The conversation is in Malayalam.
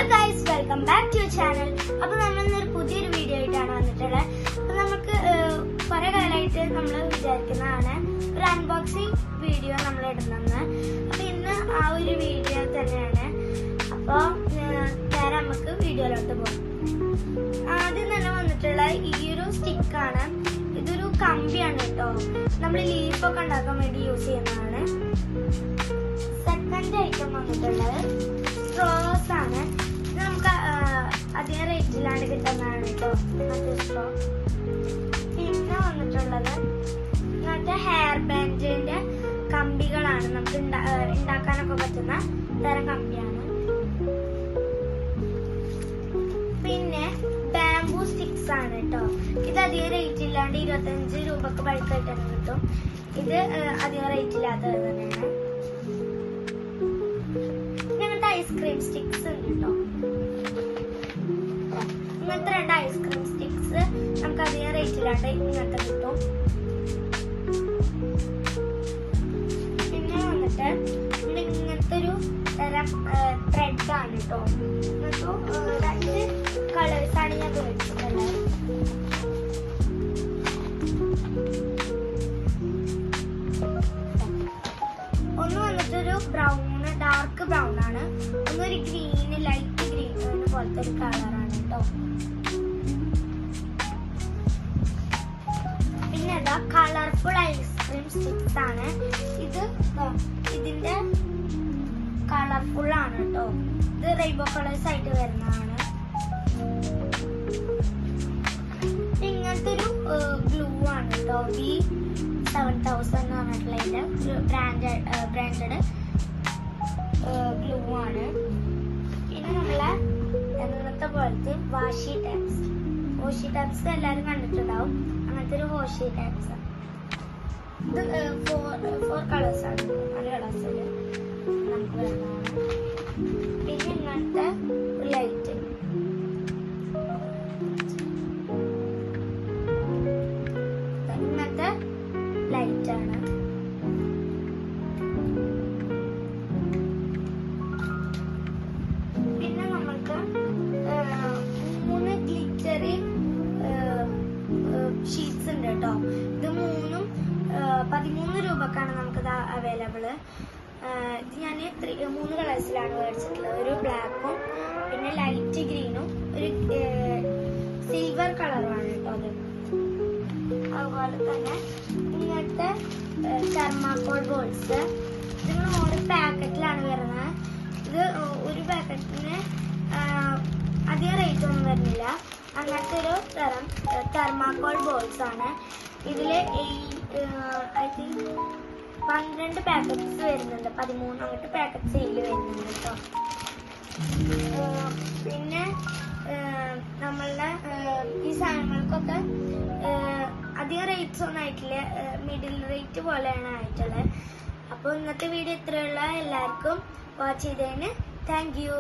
Hello guys, welcome back to channel. അപ്പോൾ നമ്മൾ ഇന്നൊരു പുതിയൊരു വീഡിയോ ആയിട്ടാണ് വന്നിട്ടുള്ളത്. അപ്പോൾ നമുക്ക് കുറെ കാലമായിട്ട് നമ്മൾ വിചാരിക്കുന്നതാണ് ഒരു അൺബോക്സിങ് വീഡിയോ നമ്മൾ ഇടുന്നത്. അപ്പോൾ ഇന്ന് ആ ഒരു വീഡിയോ തന്നെയാണ്. അപ്പോൾ നേരെ നമുക്ക് വീഡിയോയിലോട്ട് പോകാം. ആദ്യം തന്നെ വന്നിട്ടുള്ള ഈ ഒരു സ്റ്റിക്കാണ്. ഇതൊരു കമ്പിയാണ് കേട്ടോ. നമ്മൾ ലീഫൊക്കെ ഉണ്ടാക്കാൻ വേണ്ടി യൂസ് ചെയ്യുന്നതാണ്. സെക്കൻഡ് ഐറ്റം വന്നിട്ടുള്ളത് സ്ട്രോസ് ആണ്. ഇത് നമുക്ക് അധികം റേറ്റിലാണ് കിട്ടുന്നതാണ് കേട്ടോ, മറ്റേ സ്ട്രോ. പിന്നെ വന്നിട്ടുള്ളത് ഇങ്ങനത്തെ ഹെയർ ബാൻഡിന്റെ കമ്പികളാണ്. നമുക്ക് ഉണ്ടാക്കാനൊക്കെ പറ്റുന്ന തരം കമ്പിയാണ്. പിന്നെ ബാംബൂ സ്റ്റിക്സ് ആണ് കേട്ടോ. ഇത് അധികം റേറ്റ് ഇല്ലാണ്ട് 25 രൂപക്ക് ബൾക്കായിട്ട് തന്നെ കിട്ടും. ഇത് അധികം റേറ്റ് ഇല്ലാത്തത് തന്നെയാണ്. ഇങ്ങനത്തെ ഐസ്ക്രീം സ്റ്റിക്സ് ഉണ്ട് കേട്ടോ. ഇങ്ങനത്തെ 2 ഐസ്ക്രീം സ്റ്റിക്സ് നമുക്ക് അധികം റേറ്റ് ഇല്ലാണ്ട് ഇങ്ങനത്തെ കിട്ടും. പിന്നെ വന്നിട്ട് ഇങ്ങനത്തെ ഒരു തരം ത്രെഡ് ആണ് കേട്ടോ. ഇങ്ങനത്തെ 2 കളേഴ്സ് ആണ് ഞാൻ മേടിച്ചിട്ടുള്ളത്. ഒന്ന് വന്നിട്ടൊരു ബ്രൗൺ, ഡാർക്ക് ബ്രൗൺ ആണ്. ഒന്നൊരു ഗ്രീന്, ലൈറ്റ് ഗ്രീൻ പോലത്തെ ഒരു കളറാണ് കേട്ടോ. പിന്നെ ഇതാ കളർഫുൾ ഐസ്ക്രീം സ്റ്റിക്സ് ആണ്. ഇതിന്റെ കളർഫുൾ ആണ് കേട്ടോ. ഇത് റെയിൻബോ കളേഴ്സ് ആയിട്ട് വരുന്നതാണ്. ഇങ്ങനത്തെ ഒരു ഗ്ലൂ ആണ് കേട്ടോ. V7000 എന്ന് പറഞ്ഞിട്ടുള്ള ഒരു ബ്രാൻഡഡ് ഗ്ലൂ ആണ്. പിന്നെ നമ്മളെ എന്നത്തെ പോലത്തെ വാഷി ടാപ്സ് എല്ലാവരും കണ്ടിട്ടുണ്ടാവും. അങ്ങനത്തെ ഒരു വാഷി ടാപ്സ്. ഇത് 4 കളേഴ്സ് ആണ്. 4 കളേഴ്സിൽ നമുക്ക് വരുന്നതാണ്. പിന്നെ ഇങ്ങനത്തെ ലൈറ്റ്, ഇങ്ങനത്തെ ലൈറ്റ് ആണ്. പിന്നെ നമുക്ക് 3 ഗ്ലിറ്ററി ഷീറ്റ്സ് ഉണ്ട് കേട്ടോ. ഇത് 3ഉം 13 രൂപക്കാണ് നമുക്കിത് അവൈലബിള്. ഇത് ഞാൻ 3 കളേഴ്സിലാണ് മേടിച്ചിട്ടുള്ളത്. ഒരു ബ്ലാക്കും, പിന്നെ ലൈറ്റ് ഗ്രീനും, ഒരു സിൽവർ കളറുമാണ് കേട്ടോ അത്. അതുപോലെ തന്നെ ഇങ്ങനത്തെ തെർമാക്കോൾ ബോൾസ്. ഇത് 1 പാക്കറ്റിലാണ് വരുന്നത്. ഇത് ഒരു പാക്കറ്റിന് അധികം റേറ്റ് ഒന്നും വരുന്നില്ല. അങ്ങനത്തെ ഒരു തരം തെർമാക്കോൾ ബോൾസ് ആണ്. ഇതില് ഐ തിങ്ക് 12 പാക്കറ്റ്സ് വരുന്നുണ്ട്. 13 അങ്ങനത്തെ പാക്കറ്റ്സ് ഇതിൽ വരുന്നുണ്ട് കേട്ടോ. പിന്നെ നമ്മളുടെ ഈ സാധനങ്ങൾക്കൊക്കെ അധികം റേറ്റ്സ് ഒന്നും ആയിട്ടില്ല. മിഡിൽ റേറ്റ് പോലെയാണ് ആയിട്ടുള്ളത്. അപ്പോൾ ഇന്നത്തെ വീഡിയോ ഇത്രയുള്ള. എല്ലാവർക്കും വാച്ച് ചെയ്തതിന് താങ്ക് യു.